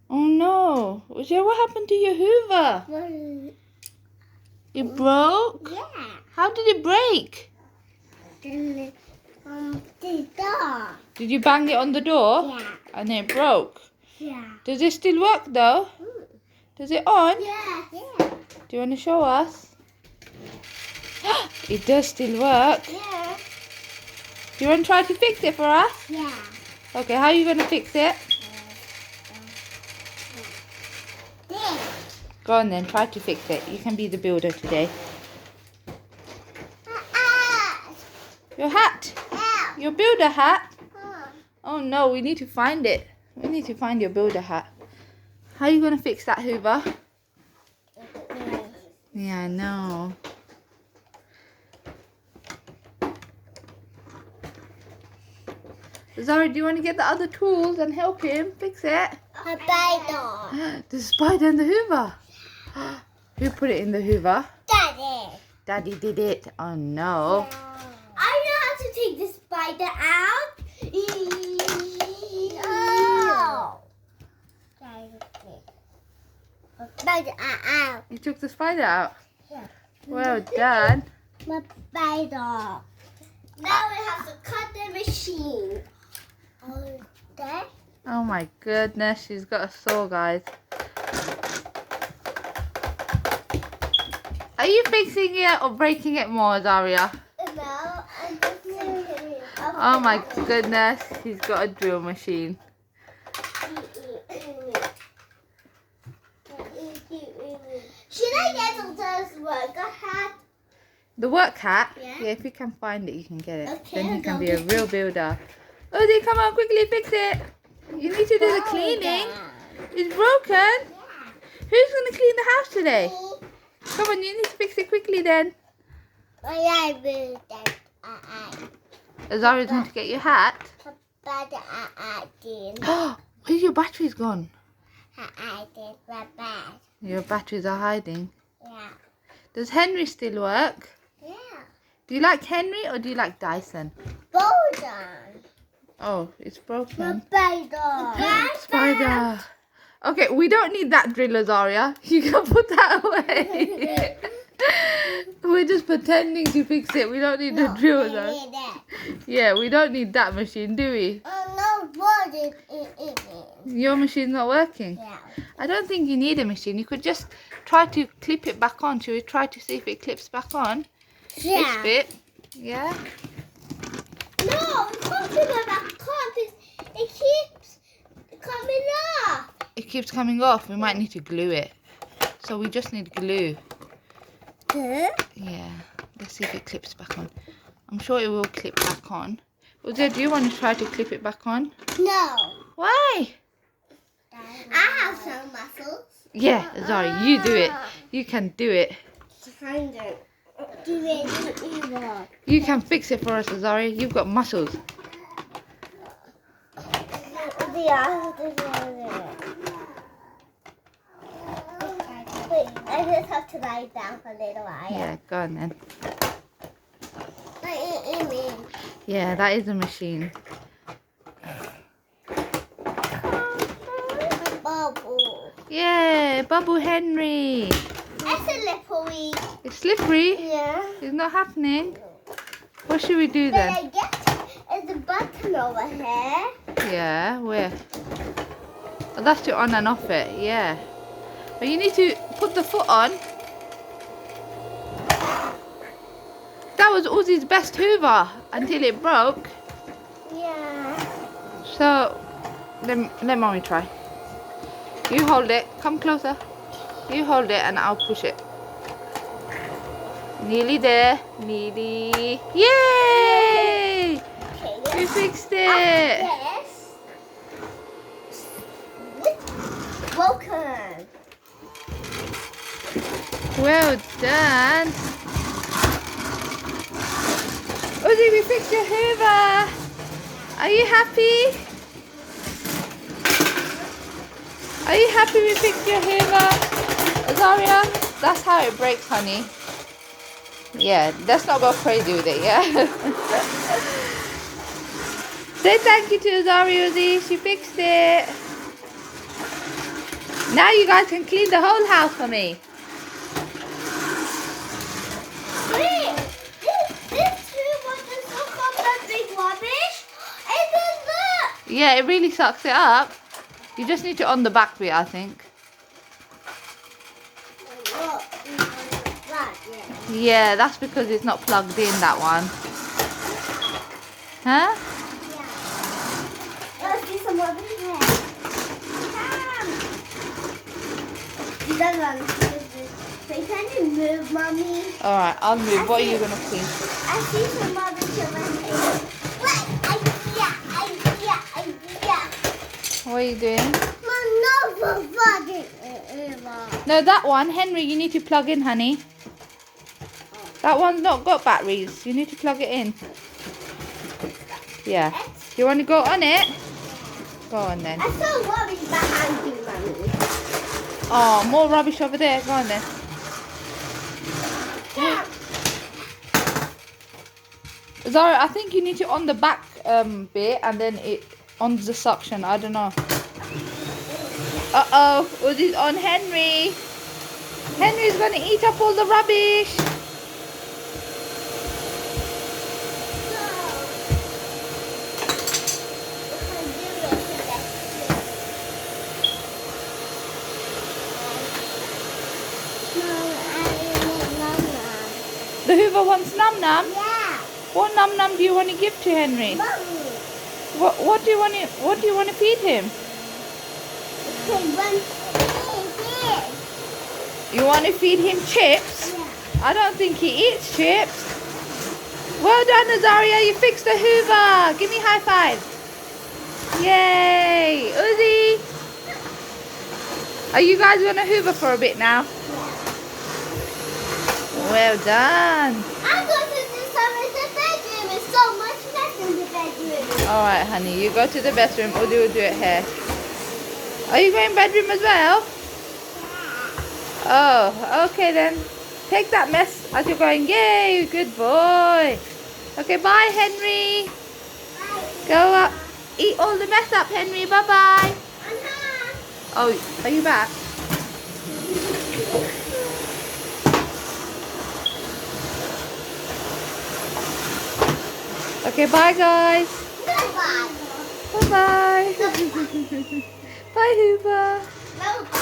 Oh no. Uzi, what happened to your Hoover? It broke? Yeah. How did it break? The door. Did you bang it on the door? Yeah. And it broke? Yeah. Does it still work though? Does it on? Yeah. Yeah. Do you want to show us? It does still work. Yeah. Do you want to try to fix it for us? Yeah. Okay, how are you going to fix it? This. Go on then, try to fix it. You can be the builder today. Your hat? Your builder hat? Oh no, we need to find it. We need to find your builder hat. How are you going to fix that, Hoover? Yeah, I know. Zara, do you want to get the other tools and help him fix it? A spider. The spider in the Hoover. Who put it in the Hoover? Daddy. Daddy did it. Oh no. I know how to take the spider out. Oh. Spider out. You took the spider out. Yeah. Well done. My spider. Now we have to cut the machine. Okay. Oh my goodness, she's got a saw, guys. Are you fixing it or breaking it more, Zaria? No, I'm just doing it. Oh my goodness, she's got a drill machine. Should I get those worker hat? The work hat? Yeah. Yeah, if you can find it, you can get it. Okay, Then you can I'll be a get real builder. Ozzy, come on, quickly fix it. You need to do the cleaning. It's broken. Who's going to clean the house today? Come on, you need to fix it quickly then. I will that. Azaria's going to get your hat. But I did. Where's your batteries gone? I did my bad. Your batteries are hiding. Yeah. Does Henry still work? Yeah. Do you like Henry or do you like Dyson? Golden. Oh, it's broken. Spider. Spider. Okay, we don't need that drill, Azaria. You can put that away. We're just pretending to fix it. We don't need the drill, though. Yeah, we don't need that machine, do we? No, what is it? Your machine's not working? Yeah. I don't think you need a machine. You could just try to clip it back on. Should we try to see if it clips back on? Yeah. This bit. Yeah? No, it's not going back on. It keeps coming off. It keeps coming off. We might need to glue it. So we just need glue. Huh? Yeah. Let's see if it clips back on. I'm sure it will clip back on. Uzo, do you want to try to clip it back on? No. Why? I have some muscles. Yeah, Zari, you do it. You can do it. Kind of. Do it either. You can fix it for us, Zari. You've got muscles. Wait, I just have to lie down for a little while. Yeah, go on then. Amy. Yeah, that is a machine. Bubble. Yeah, Bubble Henry. It's slippery. It's slippery. Yeah. It's not happening. What should we do But then? I guess it's a button over here. Yeah, where? Oh, that's to on and off it, yeah. But you need to put the foot on. That was Uzi's best Hoover until it broke. Yeah. So, let mommy try. You hold it. Come closer. You hold it and I'll push it. Nearly there. Nearly. Yay! Okay, We fixed it. yes. Welcome. Well done. Uzi, we fixed your Hoover. Are you happy? Are you happy we fixed your Hoover? Azaria, that's how it breaks, honey. Yeah, let's not go crazy with it, yeah? Say thank you to Azaria, Uzi. She fixed it. Now you guys can clean the whole house for me. Wait, this Hoover does not come that big rubbish. It does not. Yeah, it really sucks it up. You just need to on the back bit, I think. Yeah, that's because it's not plugged in, that one. Huh? Yeah. Let's do some rubbish here. So can you move, Mommy? Alright, I'll move. What are you going to clean? I see some rubbish over here. Idea. What are you doing? No, No, that one, Henry, you need to plug in, honey. That one's not got batteries. You need to plug it in. Yeah. You want to go on it? Go on then. I saw rubbish behind you, Mommy. Oh, more rubbish over there. Go on then. Zara, I think you need to on the back bit and then it on the suction. I don't know. Uh-oh. Uzi's on Henry. Henry's going to eat up all the rubbish. The Hoover wants num num. Yeah. What num num do you want to give to Henry? Mommy. What do you want to feed him? You want to feed him chips? Yeah. I don't think he eats chips. Well done, Azaria. You fixed the Hoover. Give me a high five. Yay. Uzi. Are you guys going to Hoover for a bit now? Well done. I'm going to do some in the bedroom. There's so much mess in the bedroom. Alright, honey. You go to the bedroom. Uzi will do it here. Are you going bedroom as well? Oh, okay then. Take that mess as you're going. Yay, good boy. Okay, bye, Henry. Bye. Go up. Eat all the mess up, Henry. Bye-bye. Uh-huh. Oh, are you back? Okay, bye, guys. Goodbye. Bye-bye. Bye, Hoover. Bye.